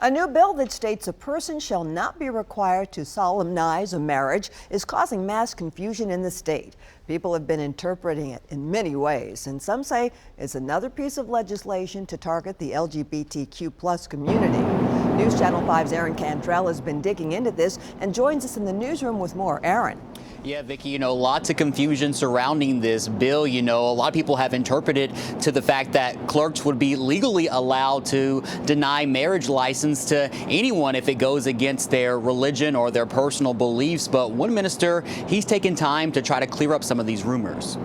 A new bill that states a person shall not be required to solemnize a marriage is causing mass confusion in the state. People have been interpreting it in many ways, and some say it's another piece of legislation to target the LGBTQ plus community. News Channel 5's Aaron Cantrell has been digging into this and joins us in the newsroom with more. Aaron. Yeah, Vicki, lots of confusion surrounding this bill. A lot of people have interpreted to the fact that clerks would be legally allowed to deny marriage license to anyone if it goes against their religion or their personal beliefs. But one minister, he's taken time to try to clear up some of these rumors.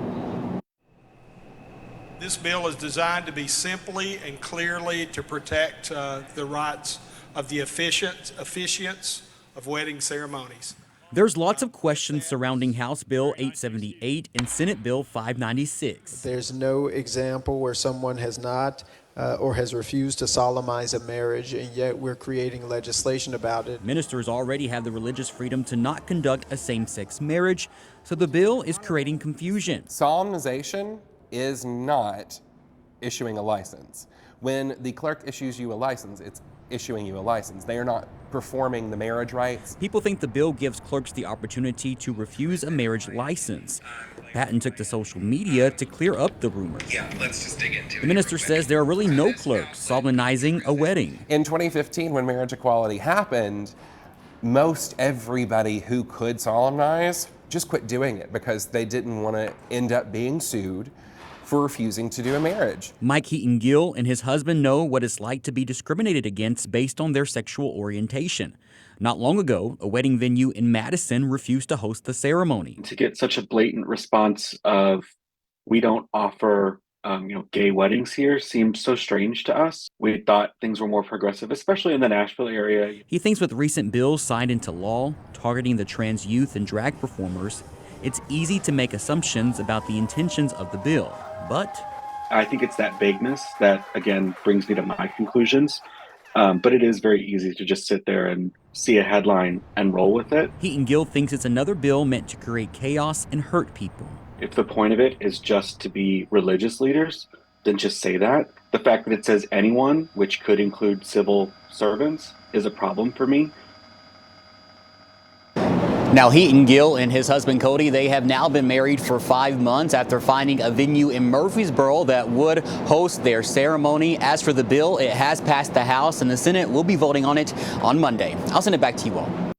This bill is designed to be simply and clearly to protect the rights of the officiants of wedding ceremonies. There's lots of questions surrounding House Bill 878 and Senate Bill 596. There's no example where someone has not or has refused to solemnize a marriage, and yet we're creating legislation about it. Ministers already have the religious freedom to not conduct a same-sex marriage, so the bill is creating confusion. Solemnization is not issuing a license. When the clerk issues you a license, it's issuing you a license. They are not performing the marriage rites. People think the bill gives clerks the opportunity to refuse a marriage license. Patton took to social media to clear up the rumors. Yeah, let's just dig into it. The minister says there are really no clerks solemnizing a wedding. In 2015, when marriage equality happened, most everybody who could solemnize just quit doing it because they didn't want to end up being sued for refusing to do a marriage. Mike Heaton-Gill and his husband know what it's like to be discriminated against based on their sexual orientation. Not long ago, a wedding venue in Madison refused to host the ceremony. To get such a blatant response of, we don't offer gay weddings here seems so strange to us. We thought things were more progressive, especially in the Nashville area. He thinks with recent bills signed into law targeting the trans youth and drag performers, it's easy to make assumptions about the intentions of the bill. But I think it's that vagueness that, again, brings me to my conclusions. But it is very easy to just sit there and see a headline and roll with it. Heaton-Gill thinks it's another bill meant to create chaos and hurt people. If the point of it is just to be religious leaders, then just say that. The fact that it says anyone, which could include civil servants, is a problem for me. Now, Heaton-Gill and his husband Cody, they have now been married for 5 months after finding a venue in Murfreesboro that would host their ceremony. As for the bill, it has passed the House and the Senate will be voting on it on Monday. I'll send it back to you all.